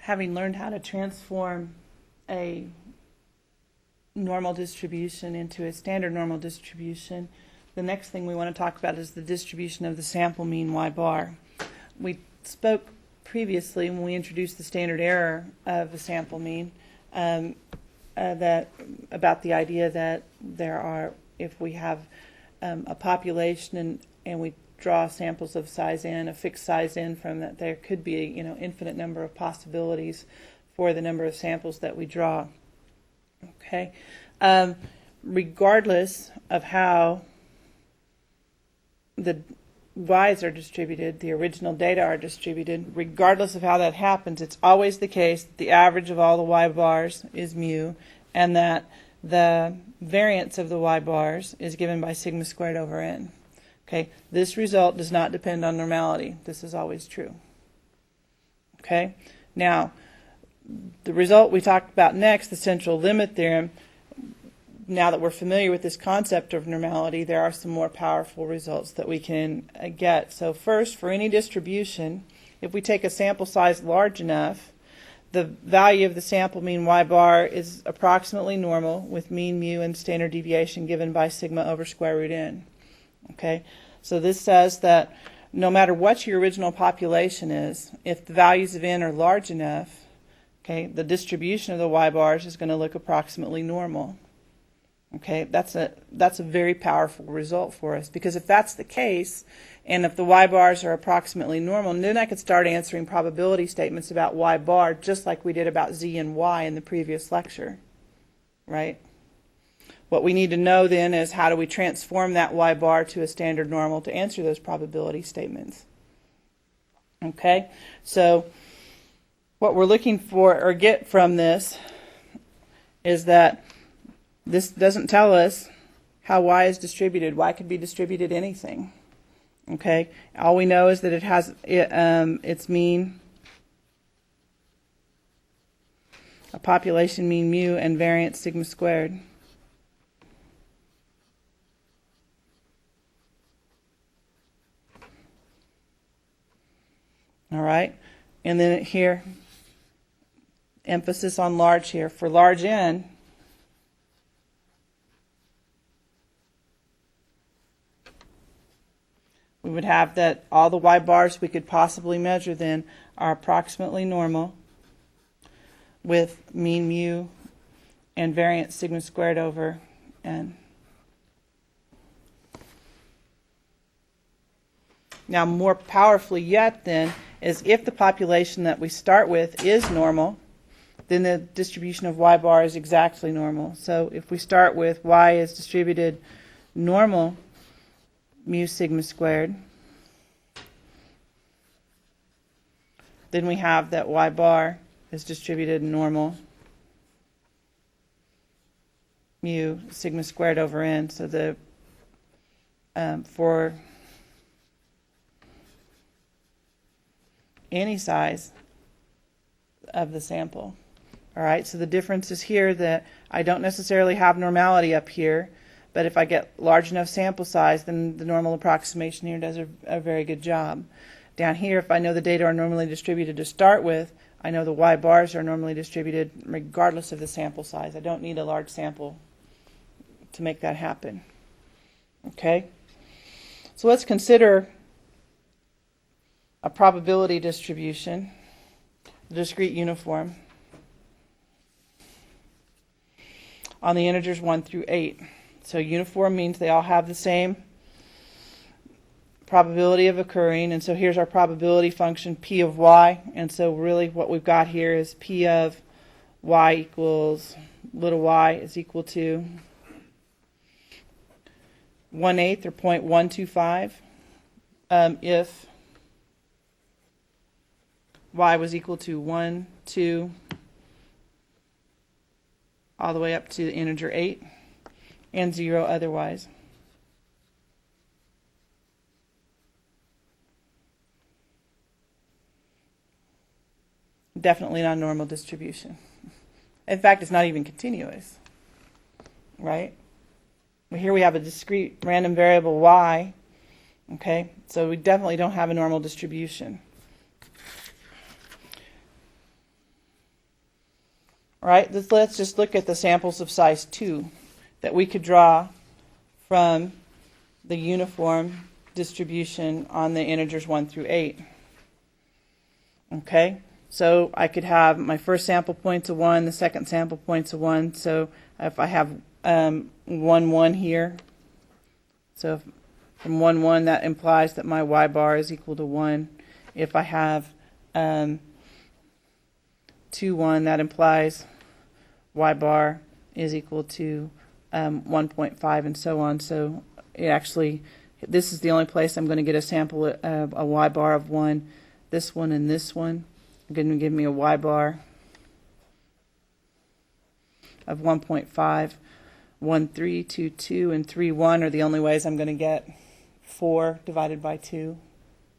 having learned how to transform a normal distribution into a standard normal distribution, the next thing we want to talk about is the distribution of the sample mean y bar. We spoke previously when we introduced the standard error of the sample mean that about the idea that there are, if we have a population and we draw samples of size n, a fixed size n from that, there could be infinite number of possibilities for the number of samples that we draw. Okay, regardless of how the y's are distributed, the original data are distributed, regardless of how that happens, it's always the case that the average of all the y bars is mu, and that the variance of the y bars is given by sigma squared over n. Okay, this result does not depend on normality. This is always true. Okay, now the result we talked about next, the central limit theorem, now that we're familiar with this concept of normality, there are some more powerful results that we can get. So first, for any distribution, if we take a sample size large enough, the value of the sample mean y bar is approximately normal with mean mu and standard deviation given by sigma over square root n. Okay, so this says that no matter what your original population is, if the values of n are large enough, okay, the distribution of the y bars is going to look approximately normal. Okay, that's a very powerful result for us, because if that's the case, and if the y bars are approximately normal, then I could start answering probability statements about y bar just like we did about z and y in the previous lecture, right? What we need to know then is how do we transform that y bar to a standard normal to answer those probability statements. Okay, so what we're looking for or get from this is that this doesn't tell us how y is distributed. Y could be distributed anything. Okay, all we know is that it has its mean, a population mean mu, and variance sigma squared. All right, and then here, emphasis on large here. For large n, we would have that all the y bars we could possibly measure then are approximately normal with mean mu and variance sigma squared over n. Now, more powerfully yet then is if the population that we start with is normal, then the distribution of y bar is exactly normal. So if we start with y is distributed normal mu sigma squared, then we have that y bar is distributed normal mu sigma squared over n. So the for any size of the sample. All right, so the difference is here that I don't necessarily have normality up here, but if I get large enough sample size, then the normal approximation here does a very good job. Down here, if I know the data are normally distributed to start with, I know the y bars are normally distributed regardless of the sample size. I don't need a large sample to make that happen. Okay? So let's consider a probability distribution, the discrete uniform, on the integers 1 through 8. So uniform means they all have the same probability of occurring, and so here's our probability function p of y, and so really what we've got here is p of y equals little y is equal to 1/8 or 0.125 if y was equal to 1, 2, all the way up to the integer 8, and 0 otherwise. Definitely not a normal distribution. In fact, it's not even continuous, right? Well, here we have a discrete random variable y, okay? So we definitely don't have a normal distribution. right? Let's just look at the samples of size 2 that we could draw from the uniform distribution on the integers 1 through 8. Okay, so I could have my first sample point's a 1, the second sample point's a 1. So if I have 1, 1 here, so from 1, 1, that implies that my y bar is equal to 1. If I have 2, 1, that implies y bar is equal to 1.5, and so on. So it actually, this is the only place I'm going to get a sample of a y bar of 1. This one and this one are going to give me a y bar of 1.5. 1, 3, 2, 2, and 3, 1 are the only ways I'm going to get 4 divided by 2,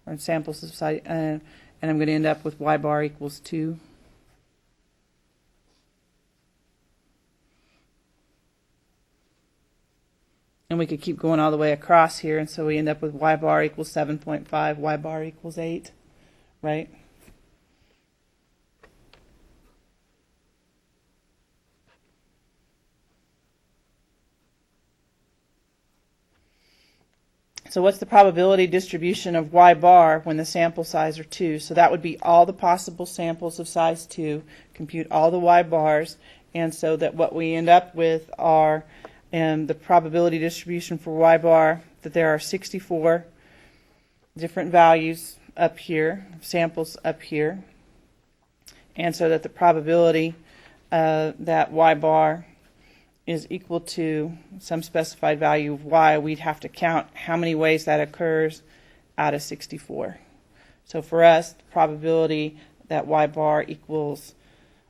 or samples of size, and I'm going to end up with y bar equals 2. And we could keep going all the way across here, and so we end up with y bar equals 7.5, y bar equals 8, right? So what's the probability distribution of y bar when the sample size are 2? So that would be all the possible samples of size 2, compute all the y bars, and so that what we end up with are the probability distribution for y bar, that there are 64 different values up here, samples up here, and so that the probability that y bar is equal to some specified value of y, we'd have to count how many ways that occurs out of 64. So for us, the probability that y bar equals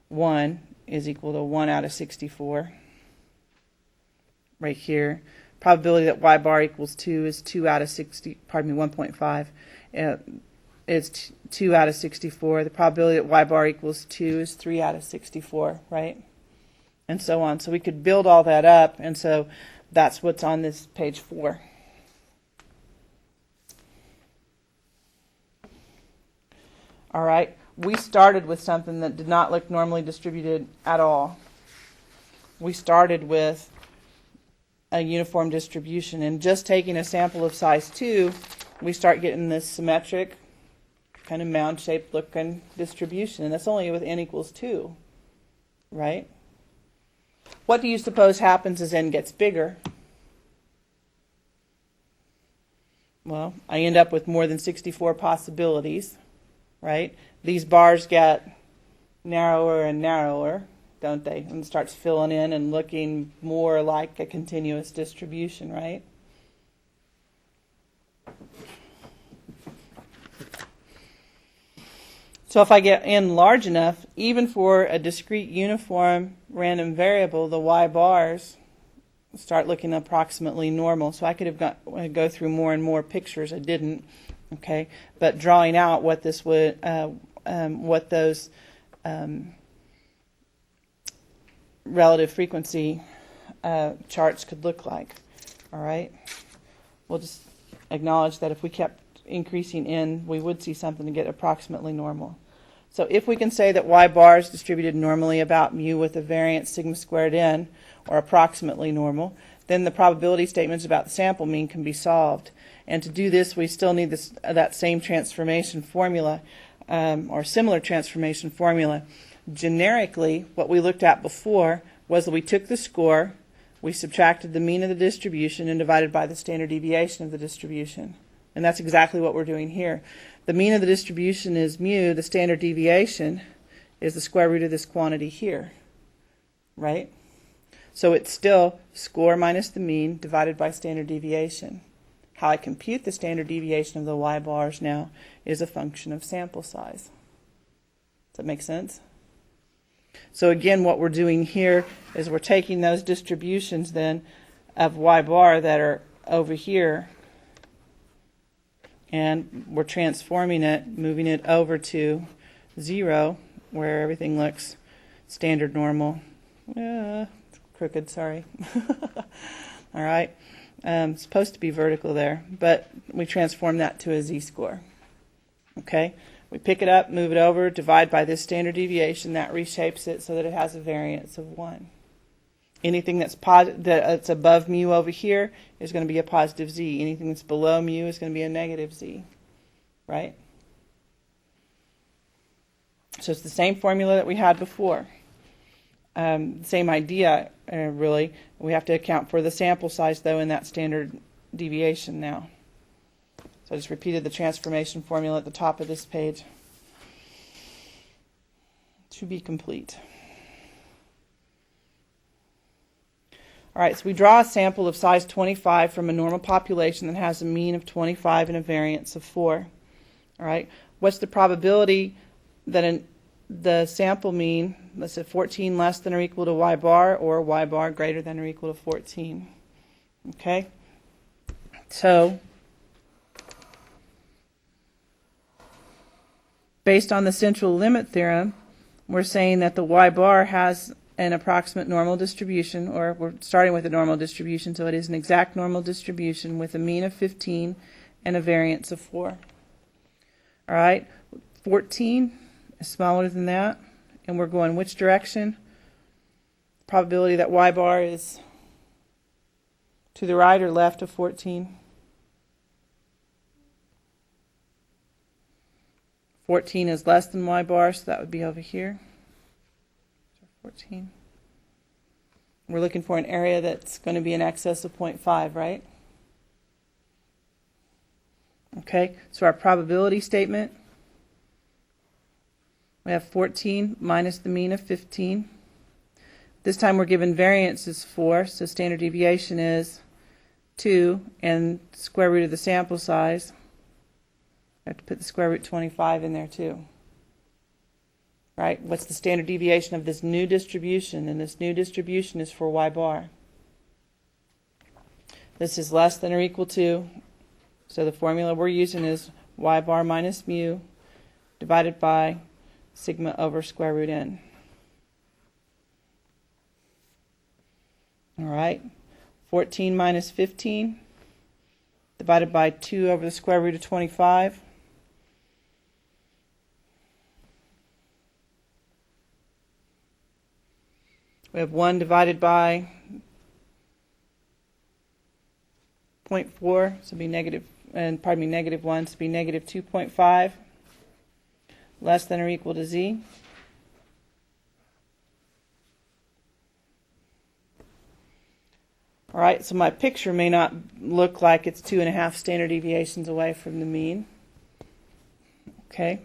1 is equal to 1 out of 64. Right here. Probability that y bar equals 2 is 2 out of 60, pardon me, 1.5. It's 2 out of 64. The probability that y bar equals 2 is 3 out of 64, right? And so on. So we could build all that up, and so that's what's on this page 4. All right, we started with something that did not look normally distributed at all. We started with a uniform distribution, and just taking a sample of size 2, we start getting this symmetric, kind of mound-shaped looking distribution, and that's only with n equals 2, right? What do you suppose happens as n gets bigger? Well, I end up with more than 64 possibilities, right? These bars get narrower and narrower, don't they? And it starts filling in and looking more like a continuous distribution, right? So if I get n large enough, even for a discrete uniform random variable, the y bars start looking approximately normal. So I could have go through more and more pictures. I didn't, okay? But drawing out what this would, what those relative frequency charts could look like. All right. We'll just acknowledge that if we kept increasing n, we would see something to get approximately normal. So if we can say that y bar is distributed normally about mu with a variance sigma squared n, or approximately normal, then the probability statements about the sample mean can be solved. And to do this, we still need that same transformation formula, or similar transformation formula. Generically, what we looked at before was that we took the score, we subtracted the mean of the distribution, and divided by the standard deviation of the distribution. And that's exactly what we're doing here. The mean of the distribution is mu. The standard deviation is the square root of this quantity here, right? So it's still score minus the mean divided by standard deviation. How I compute the standard deviation of the y bars now is a function of sample size. Does that make sense? So again, what we're doing here is we're taking those distributions then of y bar that are over here, and we're transforming it, moving it over to 0, where everything looks standard normal. Crooked, sorry. All right. It's supposed to be vertical there, but we transform that to a z-score. Okay? We pick it up, move it over, divide by this standard deviation. That reshapes it so that it has a variance of 1. Anything that's above mu over here is going to be a positive z. Anything that's below mu is going to be a negative z, right? So it's the same formula that we had before. Same idea, really. We have to account for the sample size, though, in that standard deviation now. So I just repeated the transformation formula at the top of this page to be complete. All right, so we draw a sample of size 25 from a normal population that has a mean of 25 and a variance of 4. All right, what's the probability that the sample mean, let's say 14 less than or equal to y bar, or y bar greater than or equal to 14? Okay, so based on the central limit theorem, we're saying that the y bar has an approximate normal distribution, or we're starting with a normal distribution, so it is an exact normal distribution with a mean of 15 and a variance of 4. All right, 14 is smaller than that, and we're going which direction? Probability that y bar is to the right or left of 14? 14 is less than y bar, so that would be over here. 14. We're looking for an area that's going to be in excess of 0.5, right? Okay, so our probability statement, we have 14 minus the mean of 15. This time we're given variance is 4, so standard deviation is 2, and square root of the sample size. I have to put the square root 25 in there too. Right? What's the standard deviation of this new distribution? And this new distribution is for y bar. This is less than or equal to, so the formula we're using is y bar minus mu divided by sigma over square root n. All right, 14 minus 15 divided by 2 over the square root of 25. We have 1 divided by 0.4, so be negative, and pardon me, negative 1, so be negative 2.5, less than or equal to z. All right, so my picture may not look like it's 2.5 standard deviations away from the mean. Okay.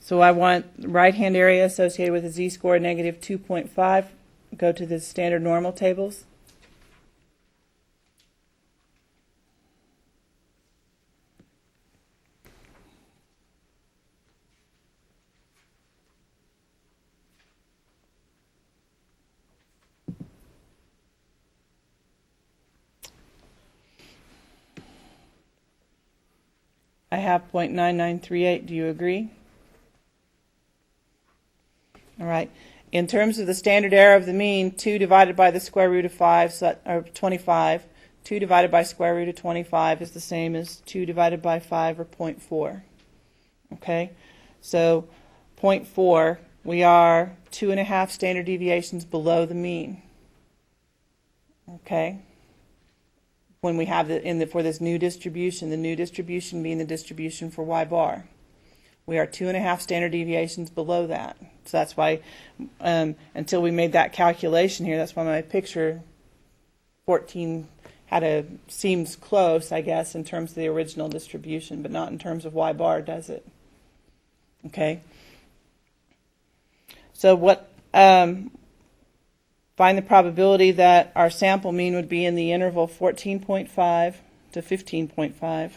So I want the right-hand area associated with a z-score negative 2.5. Go to the standard normal tables. I have 0.9938. Do you agree? All right. In terms of the standard error of the mean, 2 divided by the square root of 5, so, or 25, 2 divided by square root of 25 is the same as 2 divided by 5, or 0.4. Okay? So 0.4, we are 2.5 standard deviations below the mean. Okay? When we have for this new distribution, the new distribution being the distribution for y bar. We are 2.5 standard deviations below that. So that's why, until we made that calculation here, that's why my picture 14 seems close, I guess, in terms of the original distribution, but not in terms of y bar, does it? Okay. So find the probability that our sample mean would be in the interval 14.5 to 15.5.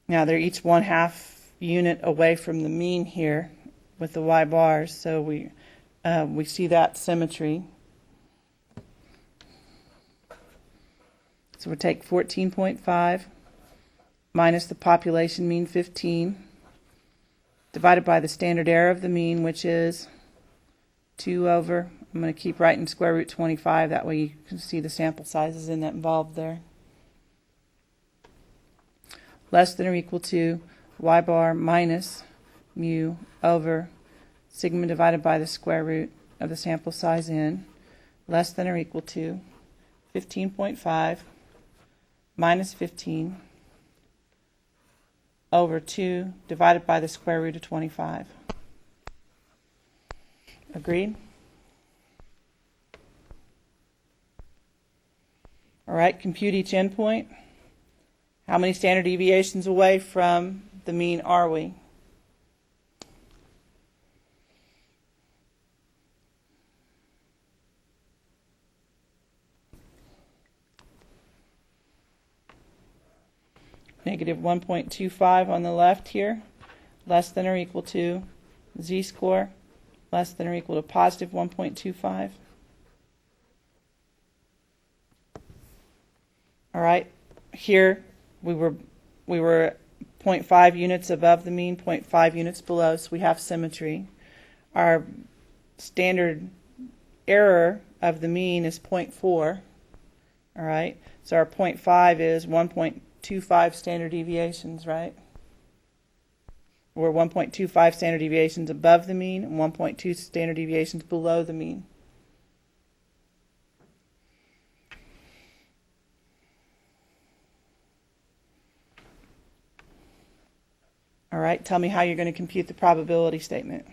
Now they're each 1/2 unit away from the mean here with the y bars, so we see that symmetry. So we'll take 14.5 minus the population mean 15 divided by the standard error of the mean, which is 2 over, I'm going to keep writing square root 25, that way you can see the sample sizes involved there. Less than or equal to y bar minus mu over sigma divided by the square root of the sample size n, less than or equal to 15.5 minus 15 over 2 divided by the square root of 25. Agreed? All right, compute each endpoint. How many standard deviations away from the mean are we? Negative 1.25 on the left here, less than or equal to z-score, less than or equal to positive 1.25. All right, here we were 0.5 units above the mean, 0.5 units below, so we have symmetry. Our standard error of the mean is 0.4. All right, so our 0.5 is 1.25 standard deviations, right? We're 1.25 standard deviations above the mean and 1.2 standard deviations below the mean. All right, tell me how you're going to compute the probability statement.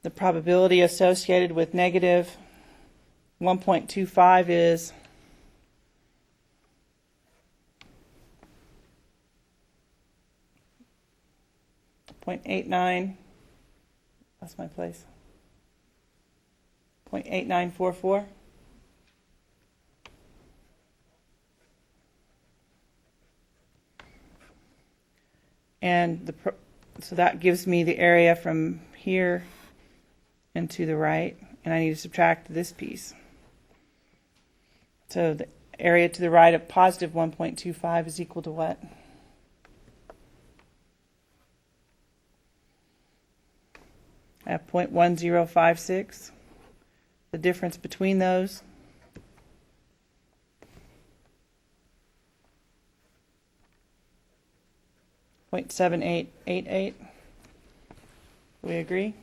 The probability associated with negative 1.25 is 0.89, that's my place, 0.8944. And so that gives me the area from here and to the right, and I need to subtract this piece. So the area to the right of positive 1.25 is equal to what? I have 0.1056. The difference between those, .7888. We agree?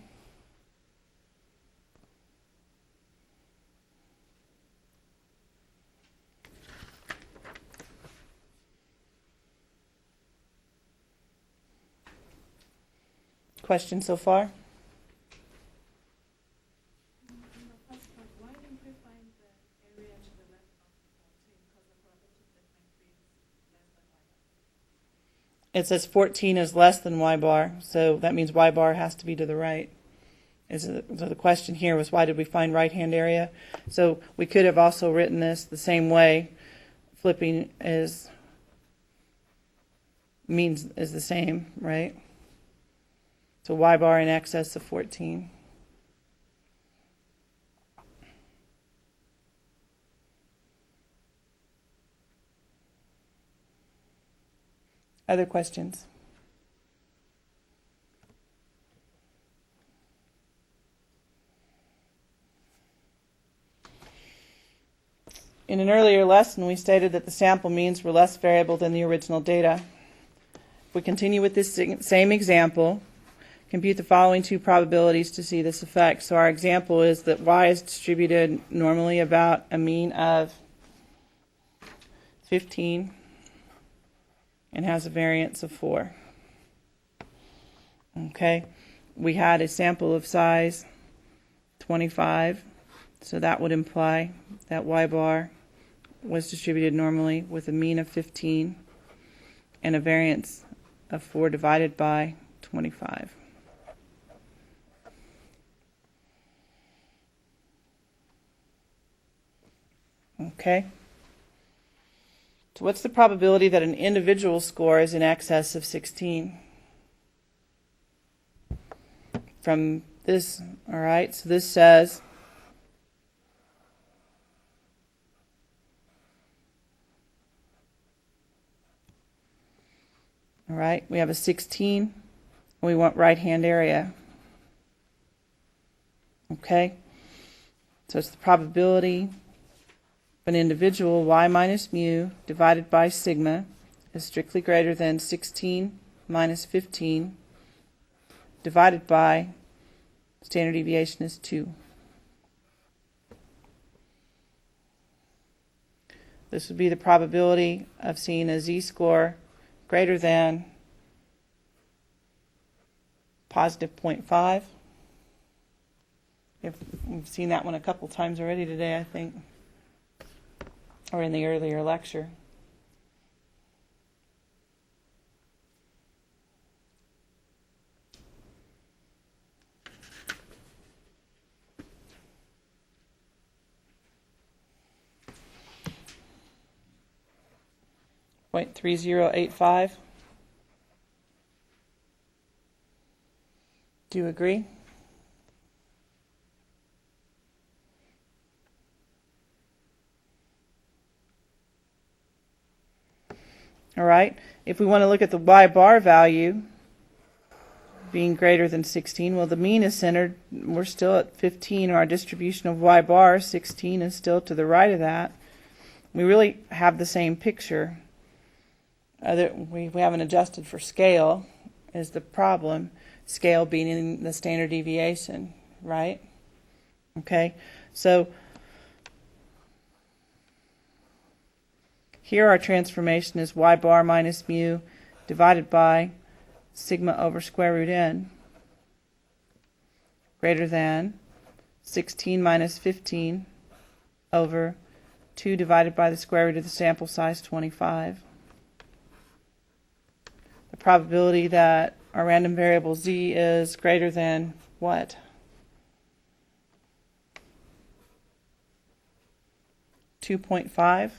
Questions so far? It says 14 is less than y bar, so that means y bar has to be to the right. So the question here was, why did we find right-hand area? So we could have also written this the same way. Flipping is the same, right? So y bar in excess of 14. Other questions? In an earlier lesson, we stated that the sample means were less variable than the original data. If we continue with this same example, compute the following two probabilities to see this effect. So our example is that y is distributed normally about a mean of 15 and has a variance of 4. Okay, we had a sample of size 25, so that would imply that y bar was distributed normally with a mean of 15 and a variance of 4 divided by 25. Okay? So what's the probability that an individual score is in excess of 16? From this, all right, so this says all right, we have a 16, and we want right-hand area. Okay? So it's the probability of an individual, y minus mu, divided by sigma, is strictly greater than 16 minus 15, divided by standard deviation is 2. This would be the probability of seeing a z-score greater than positive 0.5. We've seen that one a couple times already today, I think, or in the earlier lecture. .3085. Do you agree? All right. If we want to look at the y bar value being greater than 16, well, the mean is centered. We're still at 15. Our distribution of y bar, 16, is still to the right of that. We really have the same picture. We haven't adjusted for scale is the problem. Scale being in the standard deviation, right? Okay, so here our transformation is y bar minus mu divided by sigma over square root n greater than 16 minus 15 over 2 divided by the square root of the sample size 25. The probability that our random variable z is greater than what? .5.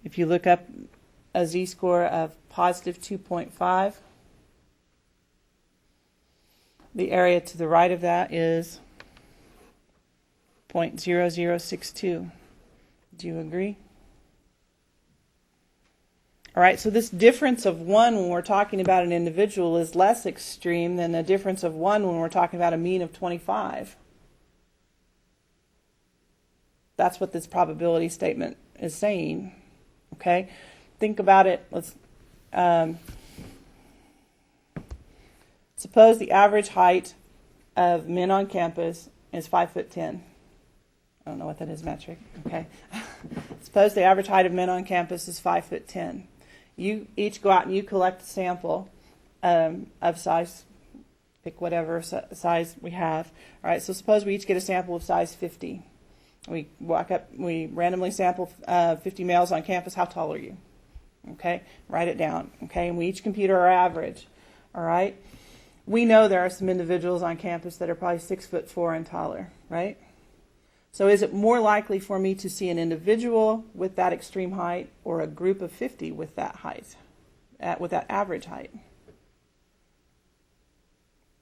If you look up a z-score of positive 2.5, the area to the right of that is 0.0062. Do you agree? All right, so this difference of 1 when we're talking about an individual is less extreme than the difference of 1 when we're talking about a mean of 25. That's what this probability statement is saying. Okay? Think about it. Let's suppose the average height of men on campus is 5'10". I don't know what that is metric. Okay. Suppose the average height of men on campus is 5'10". You each go out and you collect a sample of size, pick whatever size we have. All right. So suppose we each get a sample of size 50. We walk up. We randomly sample 50 males on campus. How tall are you? Okay. Write it down. Okay. And we each compute our average. All right. We know there are some individuals on campus that are probably 6'4" and taller. Right. So is it more likely for me to see an individual with that extreme height or a group of 50 with that height, with that average height?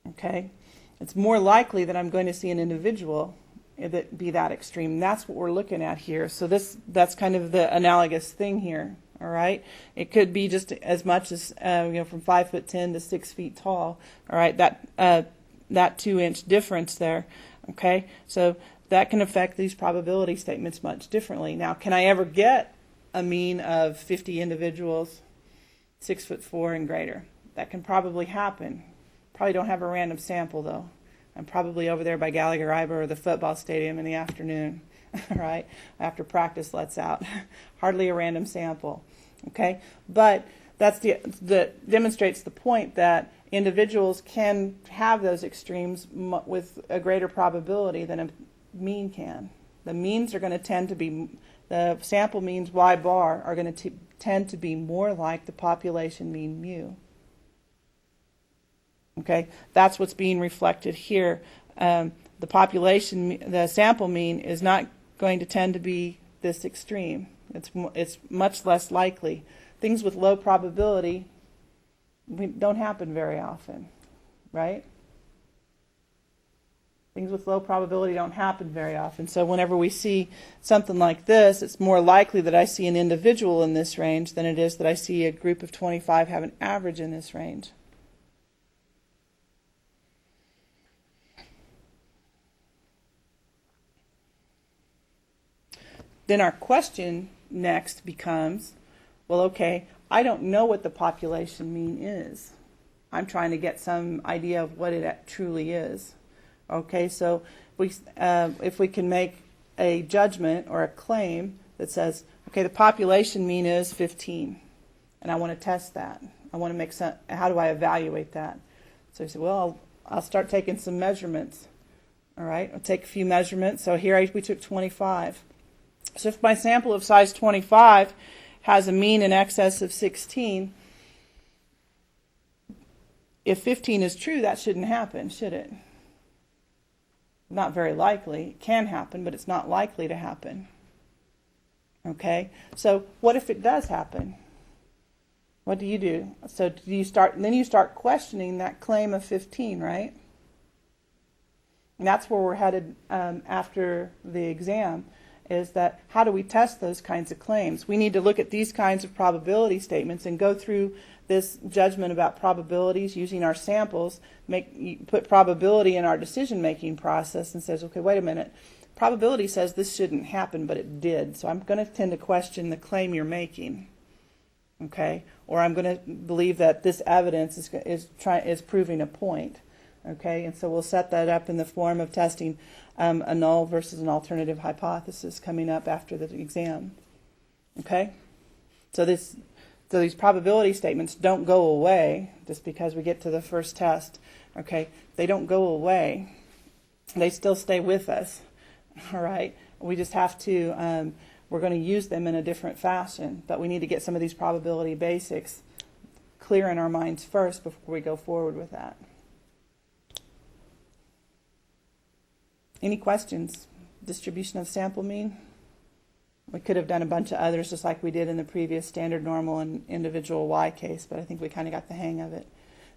Okay. It's more likely that I'm going to see an individual that be that extreme. That's what we're looking at here. So that's kind of the analogous thing here. All right. It could be just as much as from 5'10" to 6 feet tall. All right. That 2-inch difference there. Okay. So that can affect these probability statements much differently. Now, can I ever get a mean of 50 individuals 6'4" and greater? That can probably happen. Probably don't have a random sample though. I'm probably over there by Gallagher-Iba or the football stadium in the afternoon, right? After practice lets out. Hardly a random sample, okay? But that's that demonstrates the point that individuals can have those extremes with a greater probability than a mean can. The means are going to tend to be, the sample means y bar are going to tend to be more like the population mean mu. Okay, that's what's being reflected here. The population, the sample mean is not going to tend to be this extreme. It's much less likely. Things with low probability don't happen very often, right? Things with low probability don't happen very often. So whenever we see something like this, it's more likely that I see an individual in this range than it is that I see a group of 25 have an average in this range. Then our question next becomes, well, okay, I don't know what the population mean is. I'm trying to get some idea of what it truly is. Okay, so if we can make a judgment or a claim that says, okay, the population mean is 15, and I want to test that. I want to make some, how do I evaluate that? So you say, well, I'll start taking some measurements. All right, I'll take a few measurements. So here we took 25. So if my sample of size 25 has a mean in excess of 16, if 15 is true, that shouldn't happen, should it? Not very likely. It can happen, but it's not likely to happen. Okay? So what if it does happen? What do you do? So do you then you start questioning that claim of 15, right? And that's where we're headed after the exam, is that how do we test those kinds of claims? We need to look at these kinds of probability statements and go through this judgment about probabilities using our samples, put probability in our decision-making process and says, okay, wait a minute, probability says this shouldn't happen, but it did, so I'm going to tend to question the claim you're making, okay? Or I'm going to believe that this evidence is proving a point, okay? And so we'll set that up in the form of testing a null versus an alternative hypothesis coming up after the exam, okay? So these probability statements don't go away just because we get to the first test, okay? They don't go away. They still stay with us, all right? We just have to, we're going to use them in a different fashion, but we need to get some of these probability basics clear in our minds first before we go forward with that. Any questions? Distribution of sample mean? We could have done a bunch of others just like we did in the previous standard normal and individual Y case, but I think we kind of got the hang of it.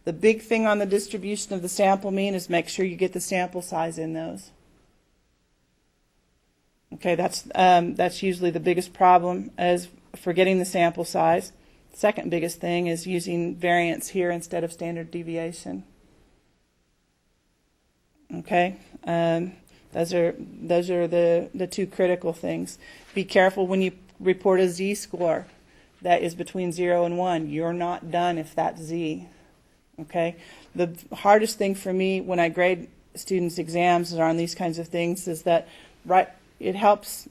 The big thing on the distribution of the sample mean is make sure you get the sample size in those. Okay, that's usually the biggest problem, is forgetting the sample size. Second biggest thing is using variance here instead of standard deviation. Okay, those are the two critical things. Be careful when you report a z-score that is between 0 and 1. You're not done if that's z. Okay, the hardest thing for me when I grade students' exams on these kinds of things is that it helps.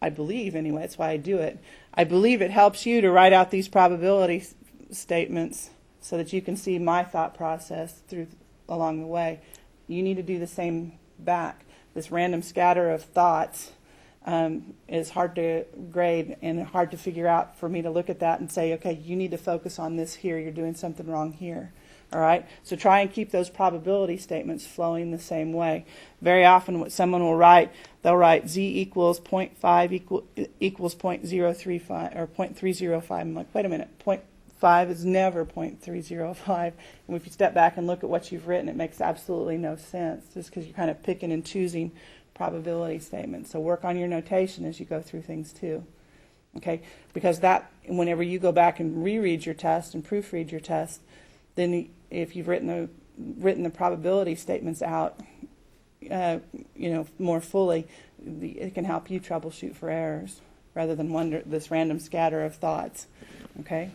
I believe anyway. That's why I do it. I believe it helps you to write out these probability statements so that you can see my thought process along the way. You need to do the same back. This random scatter of thoughts is hard to grade and hard to figure out for me to look at that and say, okay, you need to focus on this here. You're doing something wrong here. All right? So try and keep those probability statements flowing the same way. Very often what someone will write, they'll write z equals 0.5 equals 0.035 or 0.305. I'm like, wait a minute, 0.5 is never 0.305. And if you step back and look at what you've written, it makes absolutely no sense just because you're kind of picking and choosing probability statements. So work on your notation as you go through things too. Okay? Because that, whenever you go back and reread your test and proofread your test, then if you've written the probability statements out, more fully, it can help you troubleshoot for errors rather than this random scatter of thoughts. Okay.